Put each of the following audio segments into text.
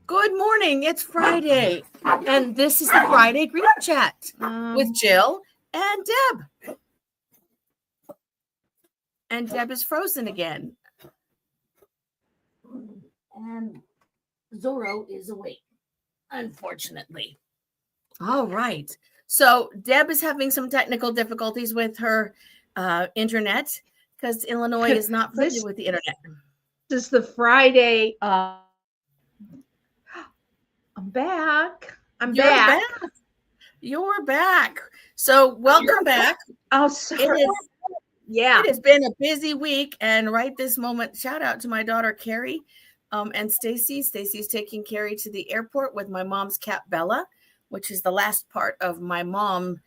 Good morning. It's Friday, and this is the Friday Grief Chat with Jill and Deb. And Deb is frozen again. And Zorro is awake, unfortunately. All right. So Deb is having some technical difficulties with her internet because Illinois is not friendly with the internet. This is the Friday. I'm back. You're back. So welcome back. Oh, sorry. It has been a busy week, and right this moment, shout out to my daughter Carrie and Stacy. Stacy's taking Carrie to the airport with my mom's cat Bella, which is the last part of my mom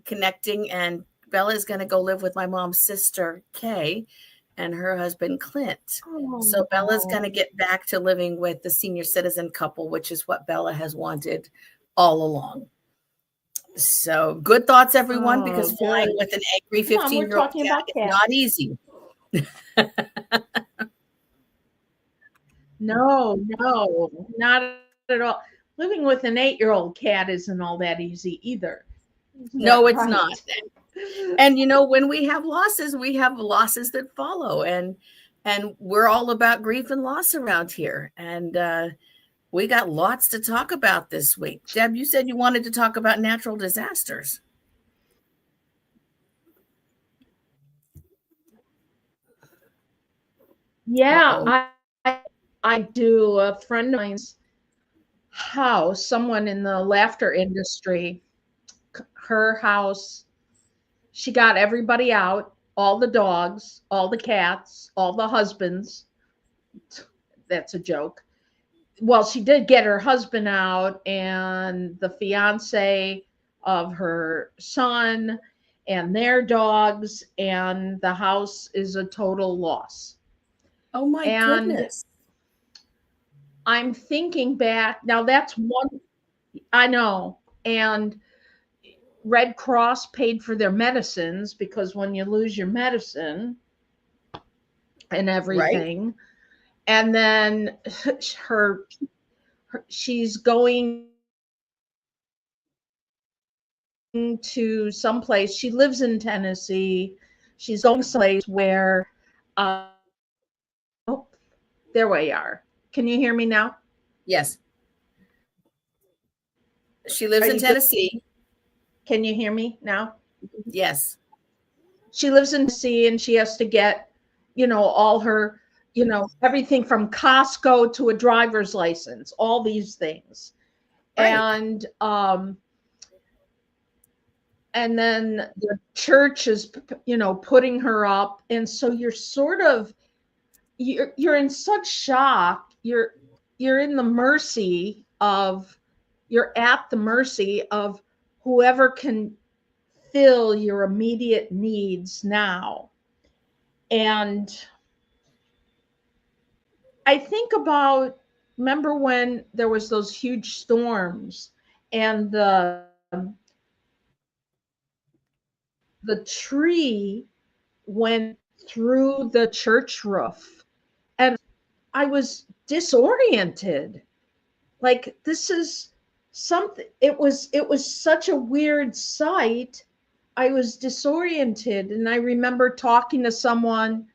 connecting. And Bella is going to go live with my mom's sister Kay and her husband Clint. So Bella's going to get back to living with the senior citizen couple, which is what Bella has wanted all along. So good thoughts, everyone, because flying with an angry 15-year-old cat is not easy. No, not at all. Living with an 8-year-old cat isn't all that easy either. No, it's not. And when we have losses that follow, and we're all about grief and loss around here. And we got lots to talk about this week. Deb, you said you wanted to talk about natural disasters. Yeah, I do. A friend of mine's house, someone in the laughter industry, her house, she got everybody out, all the dogs, all the cats, all the husbands. That's a joke. Well, she did get her husband out and the fiance of her son and their dogs, and the house is a total loss. Oh my goodness. I'm thinking back. Now that's one, I know. And Red Cross paid for their medicines, because when you lose your medicine and everything, right. And then she's going to someplace. She lives in Tennessee. She's going someplace where, there we are. Can you hear me now? Yes. She lives in Tennessee. Can you hear me now? Yes. She lives in Tennessee, and she has to get, all her, everything from Costco to a driver's license, all these things. Right. And then the church is, putting her up. And so you're sort of, you're in such shock. You're in the mercy of, you're at the mercy of whoever can fill your immediate needs now. And I think about, remember when there was those huge storms and the tree went through the church roof, and I was disoriented. Like, this is something, it was such a weird sight. I was disoriented. And I remember talking to someone,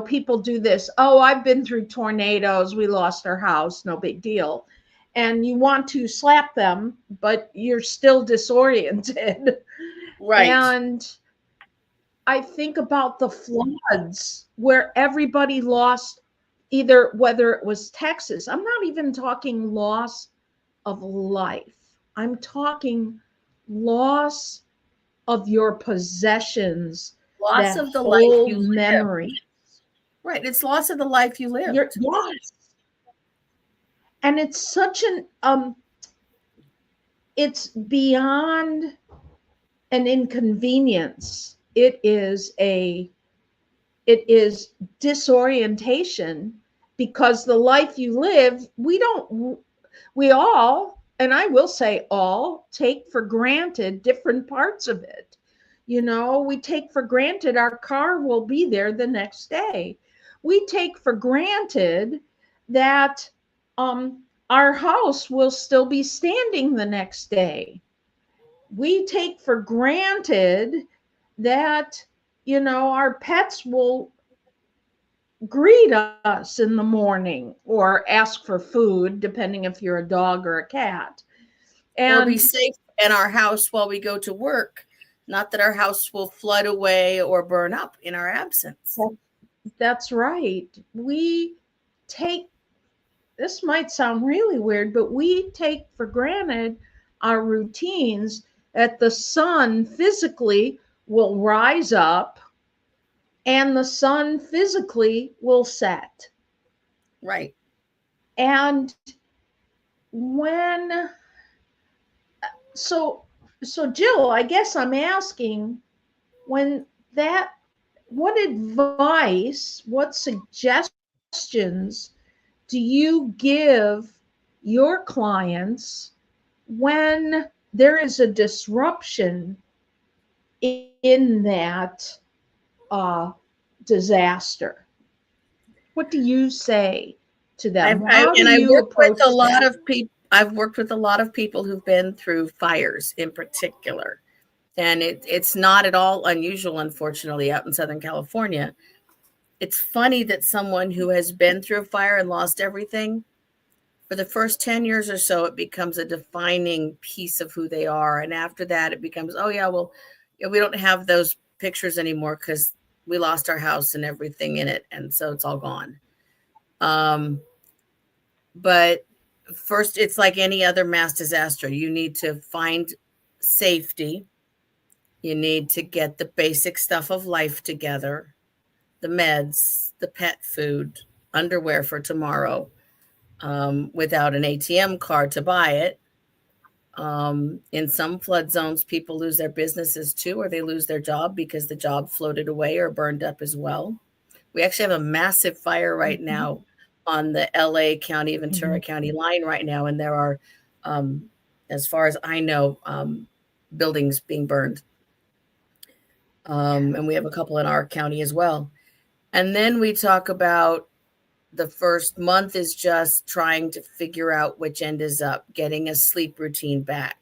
people do this. Oh, I've been through tornadoes. We lost our house. No big deal. And you want to slap them, but you're still disoriented. Right. And I think about the floods where everybody lost, either whether it was Texas. I'm not even talking loss of life. I'm talking loss of your possessions. Loss of the life you memory. Live. Right. It's loss of the life you live. Yes. And it's such an it's beyond an inconvenience. It is disorientation, because the life you live, we all, and I will say all, take for granted different parts of it. We take for granted our car will be there the next day. We take for granted that our house will still be standing the next day. We take for granted that, our pets will greet us in the morning or ask for food, depending if you're a dog or a cat. Or be safe in our house while we go to work. Not that our house will flood away or burn up in our absence. That's right. This might sound really weird, but we take for granted our routines, that the sun physically will rise up and the sun physically will set. Right. And so Jill, I guess I'm asking, what advice, what suggestions do you give your clients when there is a disruption in that disaster? What do you say to them? I've worked with a lot of people. I've worked with a lot of people who've been through fires in particular. And it's not at all unusual, unfortunately, out in Southern California. It's funny that someone who has been through a fire and lost everything, for the first 10 years or so, it becomes a defining piece of who they are. And after that, it becomes, oh, yeah, well, we don't have those pictures anymore because we lost our house and everything in it. And so it's all gone. But first, it's like any other mass disaster. You need to find safety. You need to get the basic stuff of life together, the meds, the pet food, underwear for tomorrow, without an ATM card to buy it. In some flood zones, people lose their businesses too, or they lose their job because the job floated away or burned up as well. We actually have a massive fire right now on the LA County, Ventura County line right now. And there are, as far as I know, buildings being burned. And we have a couple in our county as well. And then we talk about the first month is just trying to figure out which end is up, getting a sleep routine back,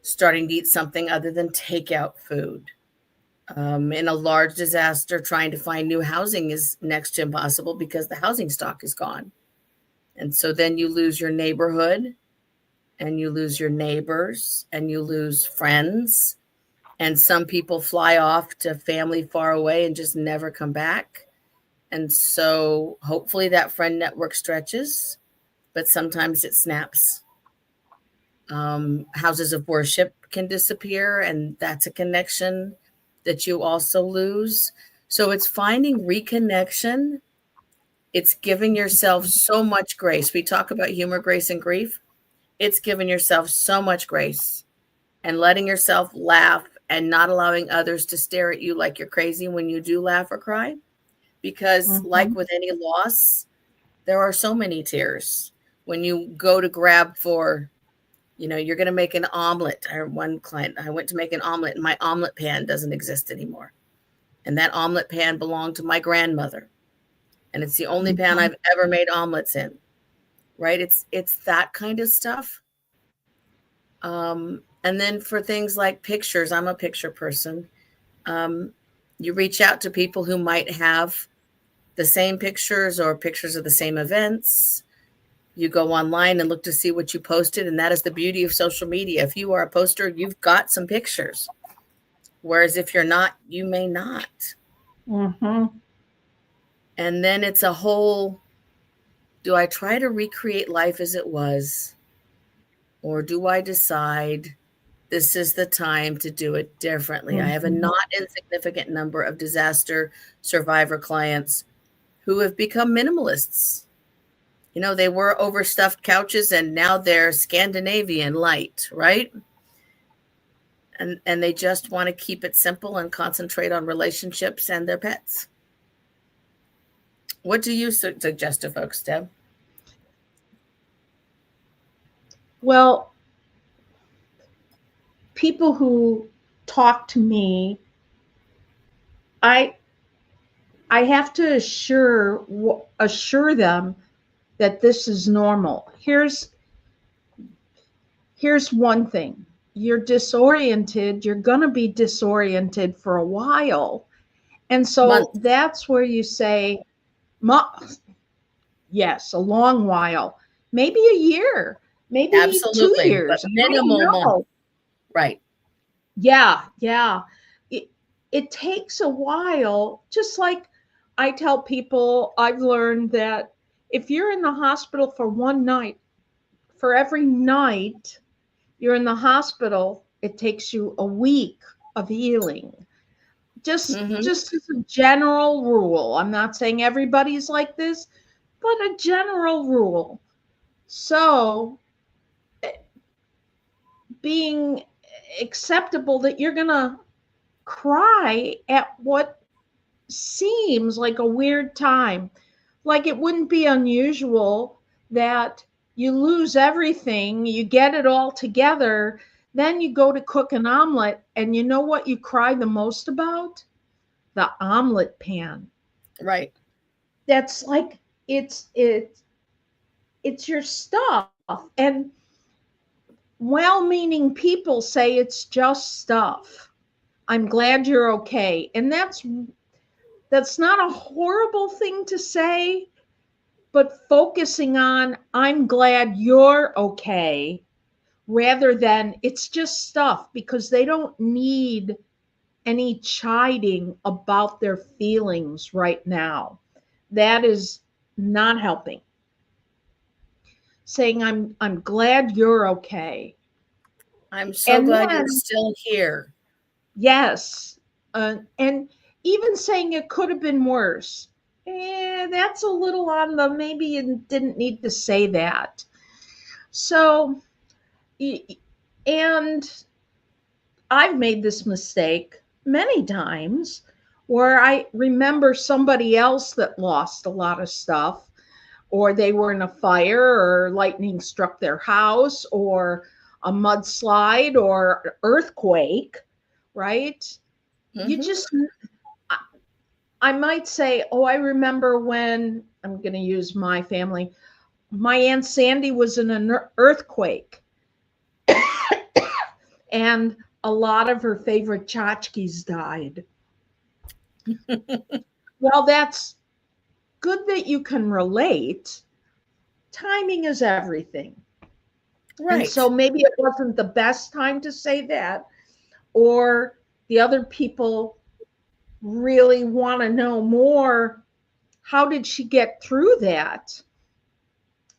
starting to eat something other than takeout food. In a large disaster, trying to find new housing is next to impossible because the housing stock is gone. And so then you lose your neighborhood and you lose your neighbors and you lose friends. And some people fly off to family far away and just never come back. And so hopefully that friend network stretches, but sometimes it snaps. Houses of worship can disappear, and that's a connection that you also lose. So it's finding reconnection. It's giving yourself so much grace. We talk about humor, grace, and grief. It's giving yourself so much grace and letting yourself laugh and not allowing others to stare at you like you're crazy when you do laugh or cry. Because like with any loss, there are so many tears. When you go to grab for, you're going to make an omelet. I had one client, I went to make an omelet and my omelet pan doesn't exist anymore. And that omelet pan belonged to my grandmother. And it's the only pan I've ever made omelets in. Right? It's that kind of stuff. And then for things like pictures, I'm a picture person. You reach out to people who might have the same pictures or pictures of the same events. You go online and look to see what you posted. And that is the beauty of social media. If you are a poster, you've got some pictures. Whereas if you're not, you may not. And then it's a whole, do I try to recreate life as it was? Or do I decide this is the time to do it differently? I have a not insignificant number of disaster survivor clients who have become minimalists. They were overstuffed couches and now they're Scandinavian light, right? And they just want to keep it simple and concentrate on relationships and their pets. What do you suggest to folks, Deb? Well, people who talk to me, I have to assure them that this is normal. Here's one thing. You're disoriented. You're going to be disoriented for a while. And so that's where you say, yes, a long while, maybe a year, maybe Absolutely. 2 years. Minimal. Right. Yeah. It takes a while. Just like I tell people, I've learned that if you're in the hospital for one night, for every night you're in the hospital, it takes you a week of healing. Just as a general rule. I'm not saying everybody's like this, but a general rule. So being acceptable that you're going to cry at what seems like a weird time. Like it wouldn't be unusual that you lose everything, you get it all together, then you go to cook an omelet, and you know what you cry the most about? The omelet pan. Right. That's like it's your stuff. And well-meaning people say it's just stuff. I'm glad you're okay. And that's not a horrible thing to say, but focusing on I'm glad you're okay rather than it's just stuff, because they don't need any chiding about their feelings right now. That is not helping. Saying I'm glad you're okay. I'm so glad you're still here. Yes. And even saying it could have been worse. That's a little on the maybe you didn't need to say that. So, and I've made this mistake many times where I remember somebody else that lost a lot of stuff, or they were in a fire, or lightning struck their house, or a mudslide, or earthquake, right? You just, I might say, oh, I remember when, I'm going to use my family, my Aunt Sandy was in an earthquake. And a lot of her favorite tchotchkes died. Well, that's good that you can relate. Timing is everything. Right. And so maybe it wasn't the best time to say that, or the other people really want to know more. How did she get through that?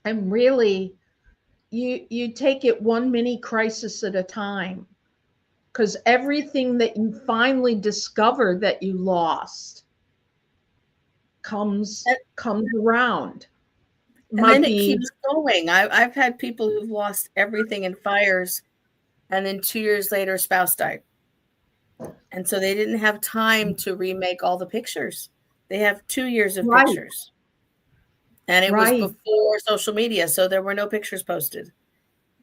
And really, you take it one mini crisis at a time, because everything that you finally discover that you lost comes around. And then it keeps going. I've had people who've lost everything in fires, and then 2 years later, spouse died. And so they didn't have time to remake all the pictures. They have 2 years of pictures. And it was before social media, so there were no pictures posted.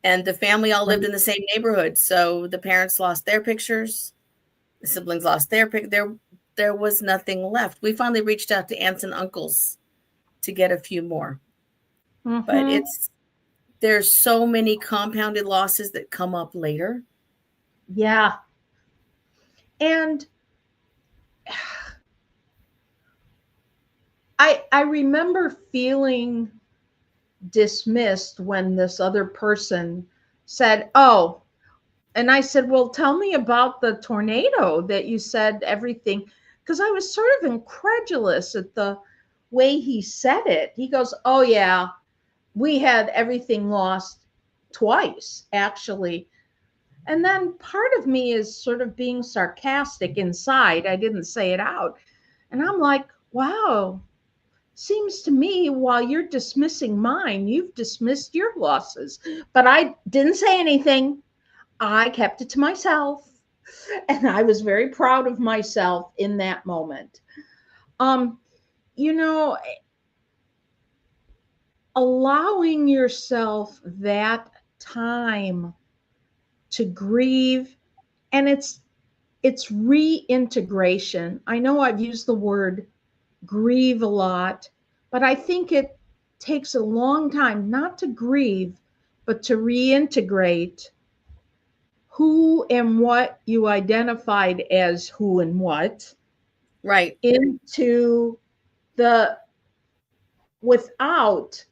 And the family all lived in the same neighborhood. So the parents lost their pictures. The siblings lost their pictures. There was nothing left. We finally reached out to aunts and uncles to get a few more. But there's so many compounded losses that come up later. Yeah. And I remember feeling dismissed when this other person said, oh, and I said, well, tell me about the tornado that you said everything, because I was sort of incredulous at the way he said it. He goes, oh yeah, we had everything lost twice, actually. And then part of me is sort of being sarcastic inside. I didn't say it out. And I'm like, wow, seems to me while you're dismissing mine, you've dismissed your losses. But I didn't say anything. I kept it to myself. And I was very proud of myself in that moment. You know, allowing yourself that time to grieve, and it's reintegration. I know I've used the word grieve a lot, but I think takes a long time not to grieve, but to reintegrate who and what you identified as who and what, right, into the without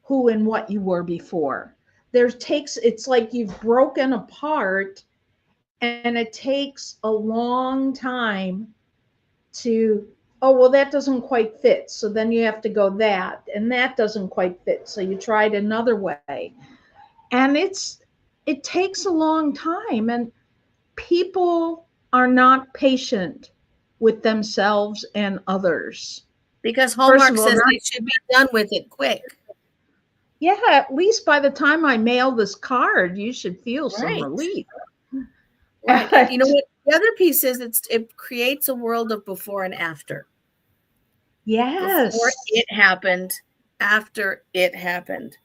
who and what you were before. It's like you've broken apart, and it takes a long time to, oh, well, that doesn't quite fit. So then you have to go that, and that doesn't quite fit. So you tried another way. And it takes a long time, and people are not patient with themselves and others. Because Hallmark says they should be done with it quick. Yeah, at least by the time I mail this card, you should feel some relief. Right. You know what? The other piece is it creates a world of before and after. Yes. Before it happened, after it happened.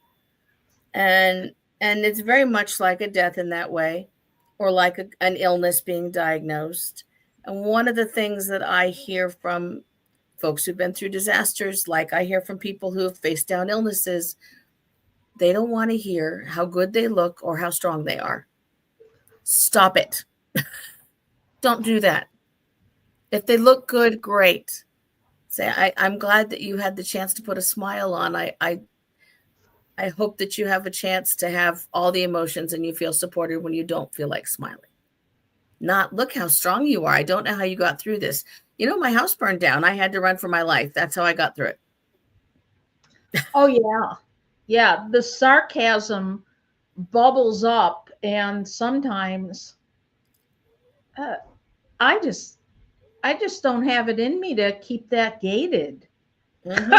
And it's very much like a death in that way, or like an illness being diagnosed. And one of the things that I hear from folks who've been through disasters, like I hear from people who have faced down illnesses, they don't want to hear how good they look or how strong they are. Stop it. Don't do that. If they look good, great. Say, I'm glad that you had the chance to put a smile on. I hope that you have a chance to have all the emotions and you feel supported when you don't feel like smiling. Not, look how strong you are. I don't know how you got through this. You know, my house burned down. I had to run for my life. That's how I got through it. Oh, yeah. Yeah. The sarcasm bubbles up, and sometimes I just don't have it in me to keep that gated. Mm-hmm.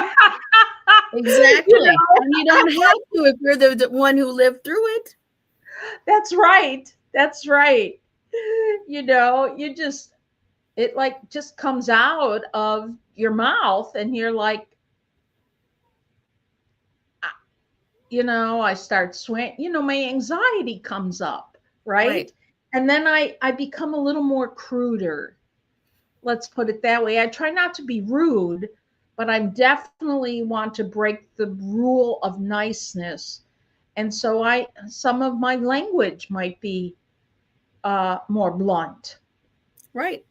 Exactly. You know? And you don't have to if you're the one who lived through it. That's right. That's right. You know, it like just comes out of your mouth, and you're like, you know, I start sweating, you know, my anxiety comes up, right? And then I become a little more cruder. Let's put it that way. I try not to be rude, but I definitely want to break the rule of niceness. And so some of my language might be more blunt. Right.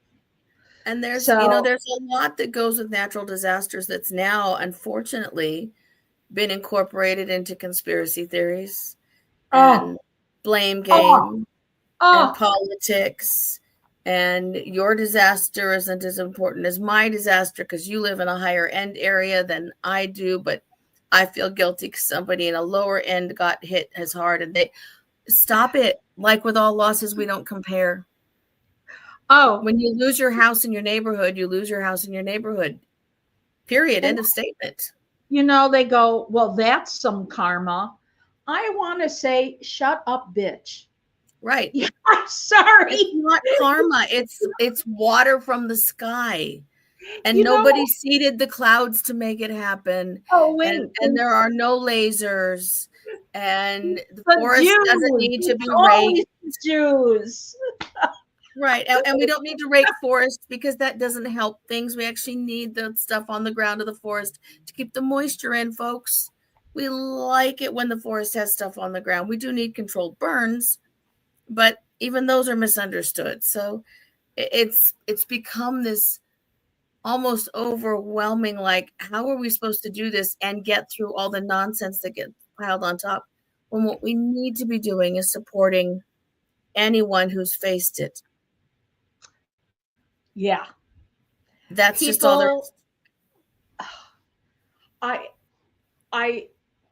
And there's a lot that goes with natural disasters that's now, unfortunately, been incorporated into conspiracy theories and blame game and politics. And your disaster isn't as important as my disaster because you live in a higher end area than I do, but I feel guilty because somebody in a lower end got hit as hard. And they stop it. Like with all losses, we don't compare. When you lose your house in your neighborhood, you lose your house in your neighborhood. Period. End of statement. You know, they go, well, that's some karma. I want to say, shut up, bitch. Right. Yeah, I'm sorry. It's not karma. It's water from the sky. And nobody seeded the clouds to make it happen. Oh, wait. And there are no lasers. And the forest doesn't need to be raked. Jews. Right. And we don't need to rake forests because that doesn't help things. We actually need the stuff on the ground of the forest to keep the moisture in, folks. We like it when the forest has stuff on the ground. We do need controlled burns, but even those are misunderstood. So it's become this almost overwhelming, like, how are we supposed to do this and get through all the nonsense that gets piled on top when what we need to be doing is supporting anyone who's faced it. Yeah. That's just all there is.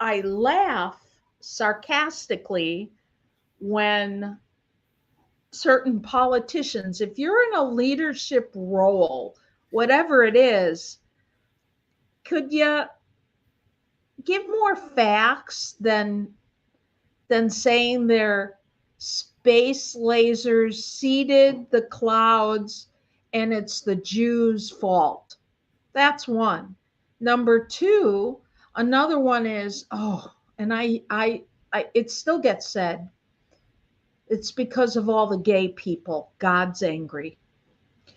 I laugh sarcastically when certain politicians, if you're in a leadership role, whatever it is, could you give more facts than saying their space lasers seeded the clouds and it's the Jews' fault? That's one. Number two, another one is, and I it still gets said, it's because of all the gay people. God's angry.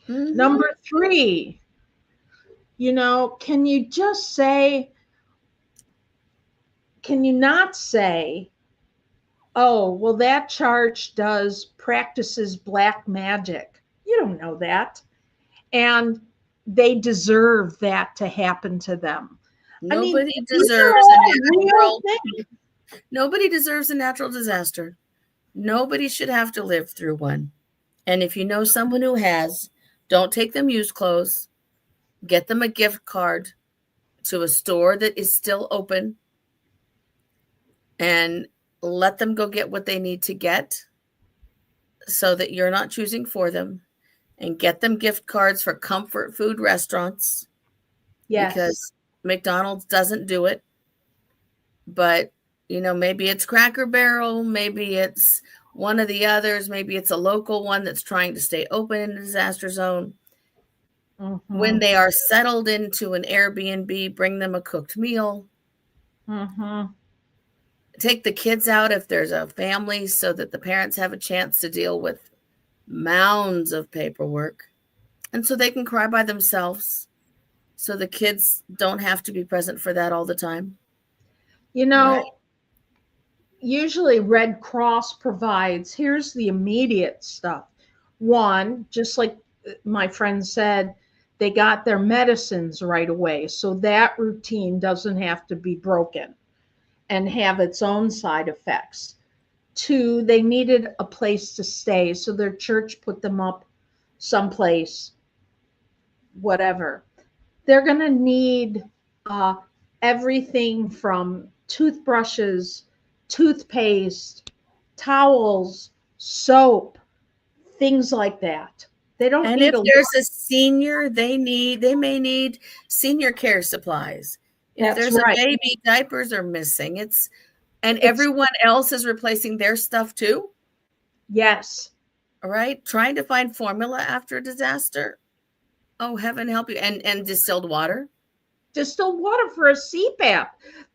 Mm-hmm. Number three, you know, can you just say, can you not say, oh, well, that church practices black magic? You don't know that. And they deserve that to happen to them. Nobody these are deserves all a real natural things. Nobody deserves a natural disaster. Nobody should have to live through one. And if you know someone who has, don't take them used clothes. Get them a gift card to a store that is still open and let them go get what they need to get so that you're not choosing for them, and get them gift cards for comfort food restaurants. Yes. Because McDonald's doesn't do it. But, maybe it's Cracker Barrel, maybe it's one of the others, maybe it's a local one that's trying to stay open in a disaster zone. Mm-hmm. When they are settled into an Airbnb, bring them a cooked meal. Mm-hmm. Take the kids out if there's a family so that the parents have a chance to deal with mounds of paperwork. And so they can cry by themselves. So the kids don't have to be present for that all the time. Right? Usually Red Cross provides, here's the immediate stuff. One, just like my friend said, they got their medicines right away. So that routine doesn't have to be broken and have its own side effects. Two, they needed a place to stay. So their church put them up someplace, whatever. They're going to need everything from toothbrushes, toothpaste, towels, soap, things like that. They don't and need if there's a senior, they may need senior care supplies. If there's a baby, diapers are missing. Everyone else is replacing their stuff too. Yes. All right. Trying to find formula after a disaster. Oh, heaven help you. And distilled water. Distilled water for a CPAP.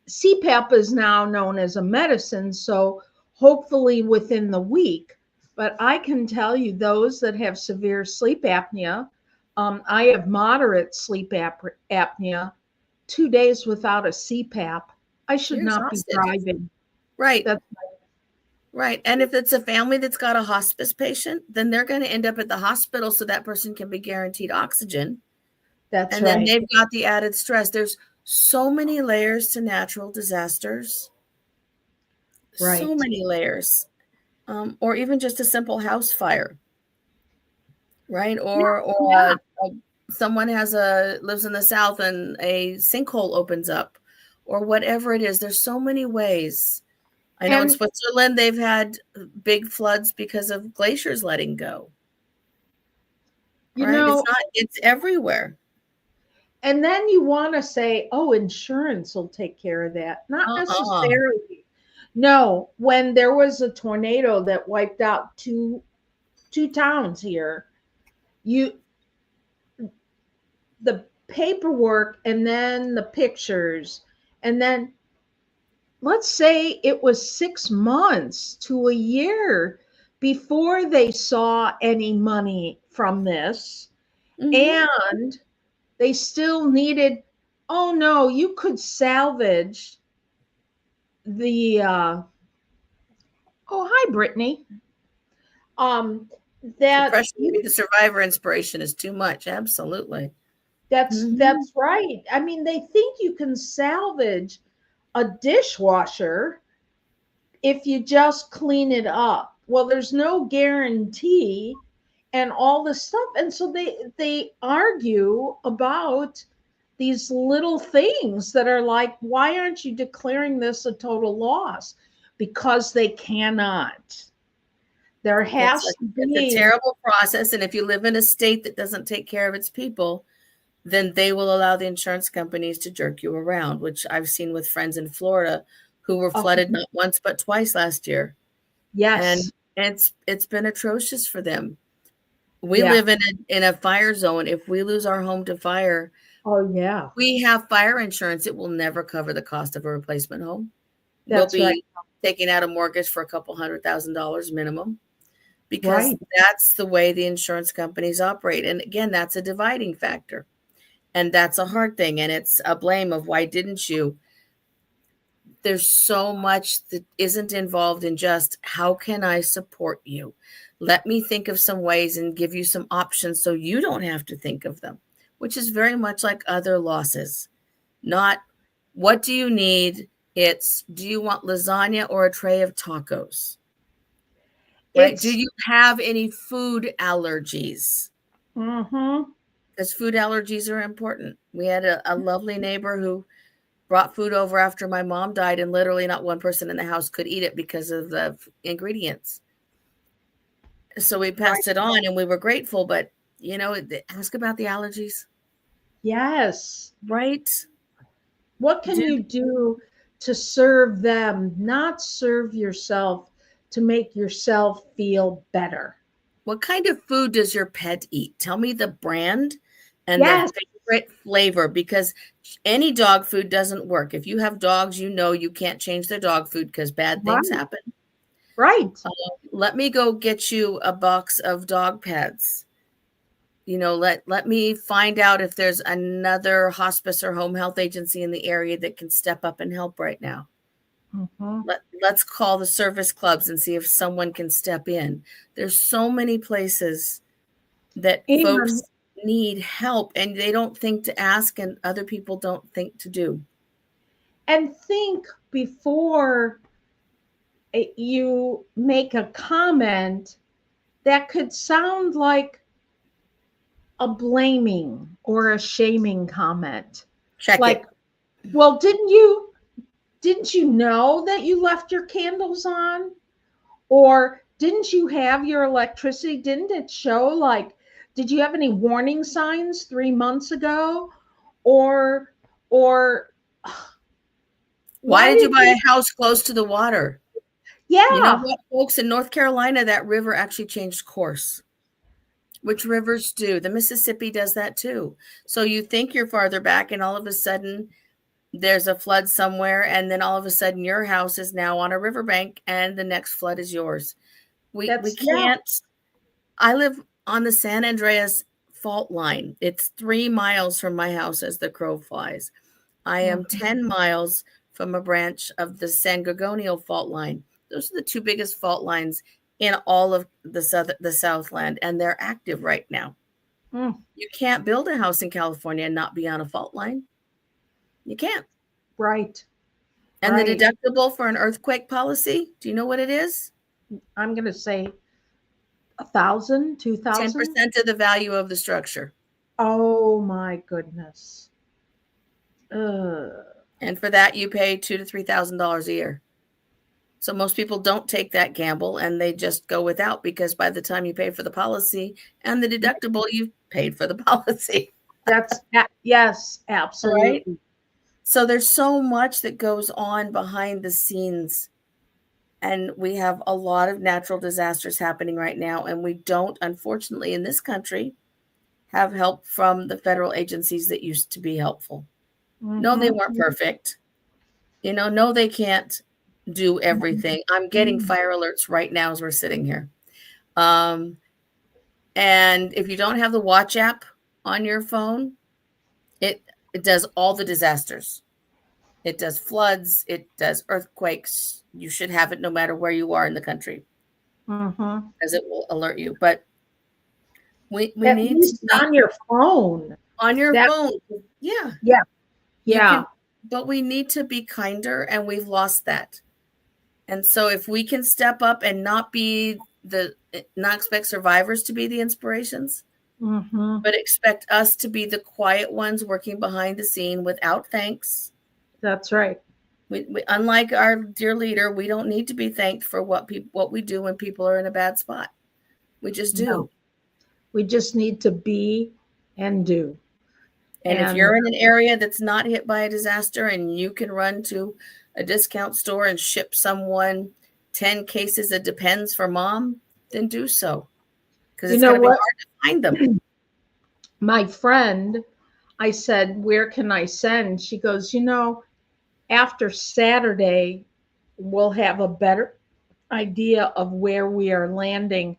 CPAP is now known as a medicine, so hopefully within the week. But I can tell you, those that have severe sleep apnea, I have moderate sleep apnea, 2 days without a CPAP, I should not be driving. Right. Right. And if it's a family that's got a hospice patient, then they're going to end up at the hospital so that person can be guaranteed oxygen. That's right. And then they've got the added stress. There's so many layers to natural disasters. Right. So many layers. Or even just a simple house fire. Right. Or someone lives in the South and a sinkhole opens up, or whatever it is. There's so many ways. I know in Switzerland, they've had big floods because of glaciers letting go. Right? It's everywhere. And then you want to say, oh, insurance will take care of that. Not necessarily. No, when there was a tornado that wiped out two towns here, the paperwork and then the pictures, and then let's say it was 6 months to a year before they saw any money from this. Mm-hmm. And they still needed, oh no, you could salvage the, oh, hi, Brittany. The survivor inspiration is too much. Absolutely. That's right. I mean, they think you can salvage a dishwasher if you just clean it up. Well, there's no guarantee and all this stuff. And so they argue about these little things that are like, why aren't you declaring this a total loss? Because they cannot. There has to be. It's a terrible process. And if you live in a state that doesn't take care of its people, then they will allow the insurance companies to jerk you around, which I've seen with friends in Florida who were flooded not once but twice last year. Yes. And it's been atrocious for them. We live in a fire zone. If we lose our home to fire, we have fire insurance. It will never cover the cost of a replacement home. We'll be taking out a mortgage for $200,000 minimum, because that's the way the insurance companies operate. And again, that's a dividing factor. And that's a hard thing. And it's a blame of, why didn't you? there's so much that isn't involved in just how can I support you? Let me think of some ways and give you some options so you don't have to think of them, which is very much like other losses. Not what do you need? It's do you want lasagna or a tray of tacos? Right? Do you have any food allergies? Because food allergies are important. We had a lovely neighbor who brought food over after my mom died, and literally not one person in the house could eat it because of the ingredients. So we passed it on and we were grateful, but ask about the allergies. Yes. Right. What can you do to serve them, not serve yourself, to make yourself feel better? What kind of food does your pet eat? Tell me the brand and their favorite flavor, because any dog food doesn't work. If you have dogs, you can't change their dog food because bad things happen. Right. Let me go get you a box of dog pads. Let me find out if there's another hospice or home health agency in the area that can step up and help right now. Let's call the service clubs and see if someone can step in. There's so many places that folks need help and they don't think to ask, and other people don't think to do. And think before you make a comment that could sound like a blaming or a shaming comment. Check like, it. Well, didn't you know that you left your candles on? Or didn't you have your electricity? Didn't it show did you have any warning signs 3 months ago? Or why did you buy a house close to the water? Yeah. You know what, folks, in North Carolina, that river actually changed course. Which rivers do. The Mississippi does that too. So you think you're farther back and all of a sudden there's a flood somewhere, and then all of a sudden your house is now on a riverbank and the next flood is yours. We can't. I live on the San Andreas fault line. It's 3 miles from my house as the crow flies. I am 10 miles from a branch of the San Gorgonio fault line. Those are the 2 biggest fault lines in all of the Southland, and they're active right now. You can't build a house in California and not be on a fault line. You can't. Right. And the deductible for an earthquake policy, do you know what it is? I'm going to say 1,000, 2,000. 10% of the value of the structure. Oh my goodness. And for that, you pay $2,000 to $3,000 a year. So most people don't take that gamble and they just go without, because by the time you pay for the policy and the deductible, you've paid for the policy. Yes, absolutely. Right? So there's so much that goes on behind the scenes, and we have a lot of natural disasters happening right now. And we don't, unfortunately, in this country, have help from the federal agencies that used to be helpful. No, they weren't perfect. No, they can't do everything. I'm getting fire alerts right now as we're sitting here. And if you don't have the Watch app on your phone, it does all the disasters. It does floods. It does earthquakes. You should have it no matter where you are in the country, as it will alert you. But we need on your phone. On your phone. Yeah. Yeah. Yeah. But we need to be kinder, and we've lost that. And so if we can step up and not expect survivors to be the inspirations, but expect us to be the quiet ones working behind the scene without thanks. That's right. We unlike our dear leader, we don't need to be thanked for what we do when people are in a bad spot. We just do. No. We just need to be and do. And if you're in an area that's not hit by a disaster and you can run to a discount store and ship someone 10 cases of Depends for mom, then do so. Because it's going to be hard to find them. My friend, I said, where can I send? She goes, after Saturday, we'll have a better idea of where we are landing.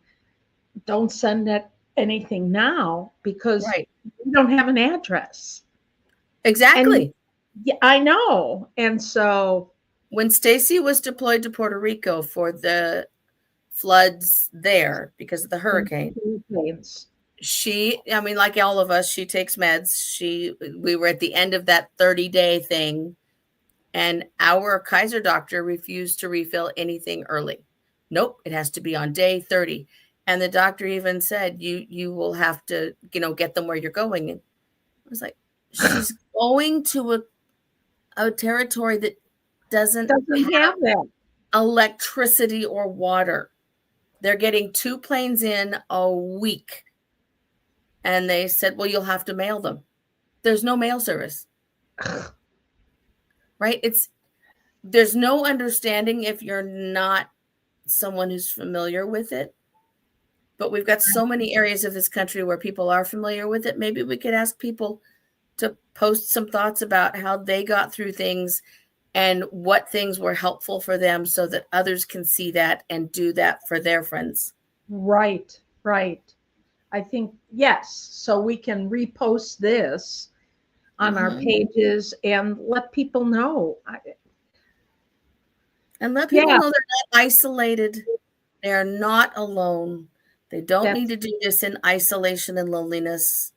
Don't send anything now because we don't have an address. Exactly. Yeah, I know. And so When Stacy was deployed to Puerto Rico for the floods there because of the hurricane, I mean, like all of us, she takes meds. We were at the end of that 30-day thing, and our Kaiser doctor refused to refill anything early. Nope, it has to be on day 30. And the doctor even said, you will have to, get them where you're going. And I was like, she's going to a territory that doesn't have that electricity or water. They're getting 2 planes in a week. And they said, well, you'll have to mail them. There's no mail service. Right? There's no understanding if you're not someone who's familiar with it. But we've got so many areas of this country where people are familiar with it. Maybe we could ask people to post some thoughts about how they got through things and what things were helpful for them so that others can see that and do that for their friends. Right. I think, yes. So we can repost this on our pages and let people know. And let people know they're not isolated. They're not alone. They don't need to do this in isolation and loneliness.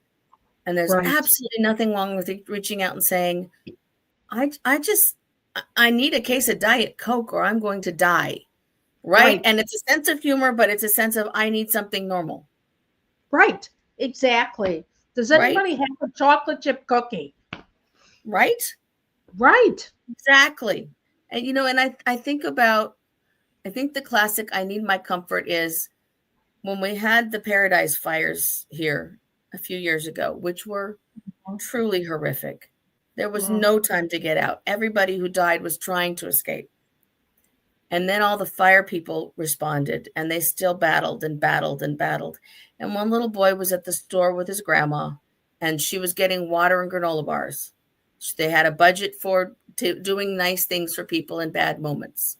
And there's absolutely nothing wrong with reaching out and saying, I need a case of Diet Coke or I'm going to die. Right? And it's a sense of humor, but it's a sense of I need something normal. Right. Exactly. Does anybody have a chocolate chip cookie? Right. Exactly. And, and I think the classic I Need My Comfort is when we had the Paradise fires here a few years ago, which were truly horrific. There was no time to get out. Everybody who died was trying to escape. And then all the fire people responded, and they still battled and battled and battled. And one little boy was at the store with his grandma, and she was getting water and granola bars. They had a budget for doing nice things for people in bad moments.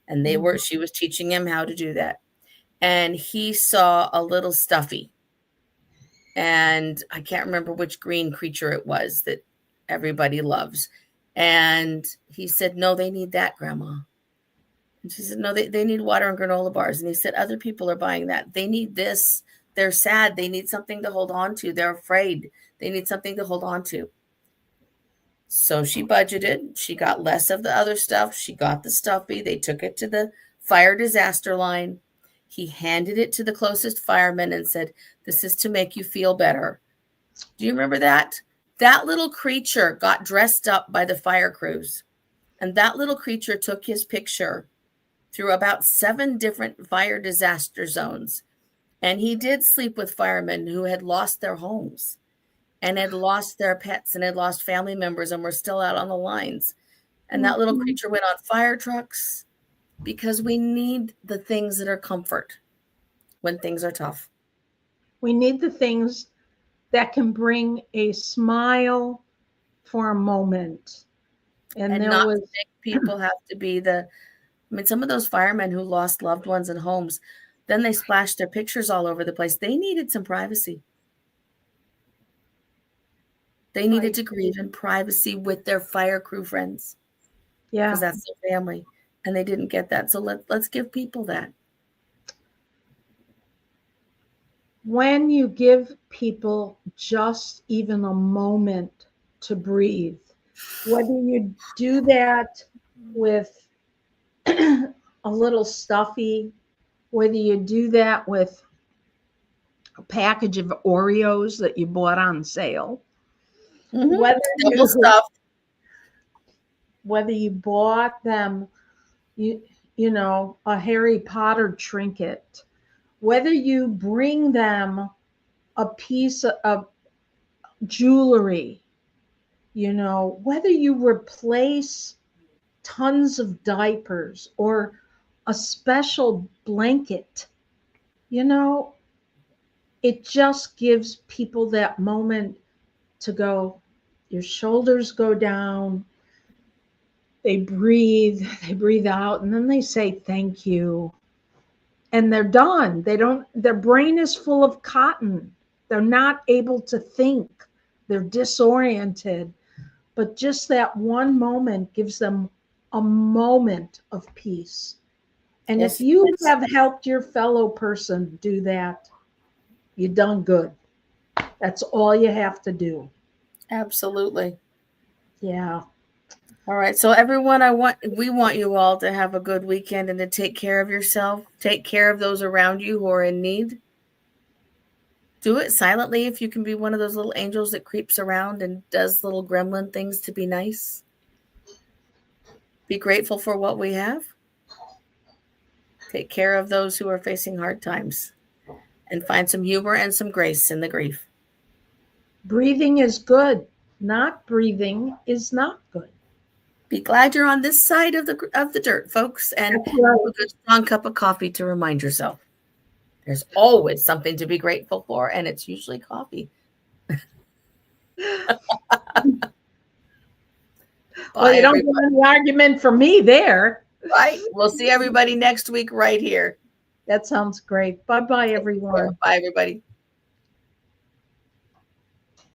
And she was teaching him how to do that. And he saw a little stuffy. And I can't remember which green creature it was that everybody loves. And he said, no, they need that, Grandma. And she said, no, they need water and granola bars. And he said, other people are buying that. They need this. They're sad. They need something to hold on to. They're afraid. They need something to hold on to. So she budgeted. She got less of the other stuff. She got the stuffy. They took it to the fire disaster line. He handed it to the closest fireman and said, this is to make you feel better. Do you remember that? That little creature got dressed up by the fire crews. And that little creature took his picture through about 7 different fire disaster zones. And he did sleep with firemen who had lost their homes and had lost their pets and had lost family members and were still out on the lines. And that little creature went on fire trucks because we need the things that are comfort when things are tough. We need the things that can bring a smile for a moment. And not to make people have to be some of those firemen who lost loved ones and homes, then they splashed their pictures all over the place. They needed some privacy. They needed to grieve in privacy with their fire crew friends. Yeah. Because that's their family. And they didn't get that. So let's give people that. When you give people just even a moment to breathe, whether you do that with a little stuffy, whether you do that with a package of Oreos that you bought on sale, whether you bought them, a Harry Potter trinket, whether you bring them a piece of jewelry, whether you replace tons of diapers or a special blanket, it just gives people that moment to go, your shoulders go down, they breathe out, and then they say thank you. And they're done. Their brain is full of cotton. They're not able to think. They're disoriented. But just that one moment gives them a moment of peace. And Yes, if you yes. have helped your fellow person do that, you've done good. That's all you have to do. Absolutely. Yeah. All right. So everyone, we want you all to have a good weekend and to take care of yourself. Take care of those around you who are in need. Do it silently if you can be one of those little angels that creeps around and does little gremlin things to be nice. Be grateful for what we have. Take care of those who are facing hard times. And find some humor and some grace in the grief. Breathing is good. Not breathing is not good. Be glad you're on this side of the dirt, folks, and That's right. have a good strong cup of coffee to remind yourself. There's always something to be grateful for, and it's usually coffee. Well, you don't get any argument from me there. Right. We'll see everybody next week right here. That sounds great. Bye-bye, everyone. Bye, everybody.